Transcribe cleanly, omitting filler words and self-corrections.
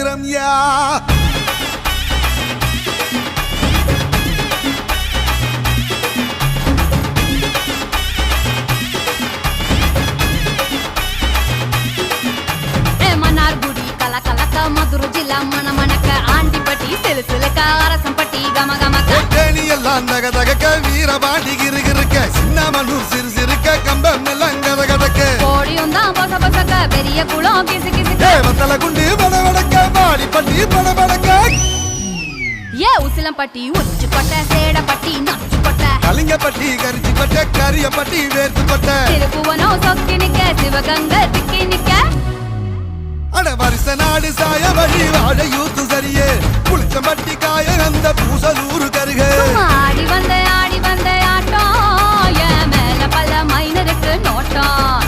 ரம்யா மதுரை ஜில்லா மன மணக்க ஆண்டிப்பட்டி சிலுசிலுக்க அரசம்பட்டி கம கமக்க தேனி எல்லாம் தக தகக்க வீரபாண்டி கிருகிருக்க சின்னமனூர் சிறு சிறுக்க கம்பம் எல்லாம் கத கதக்க கோடியும் தான் பொச பொசக்க பெரிய குளம் கிசு கிசுக்க வத்தல குண்டு படபடக்க பாடிப்பட்டி படபடக்க ஏ உசிலம்பட்டி உச்சுப்பட்ட சேடப்பட்டி நச்சுப்பட்ட கலிங்கப்பட்டி கரிச்சிப்பட்ட கரியப்பட்டி வேர்த்துப்பட்ட திருப்புவனம் சொக்கி நிக்க சிவகங்க திக்கி நிக்க அட வருஷ நாடு சாய வழி வாழ யூத்து சரியே புளிச்சம்பட்டி காய அந்த பூசலூரு கருக ஆடி வந்த ஆட்டம் என் மேல பல மைனருக்கு நோட்டம்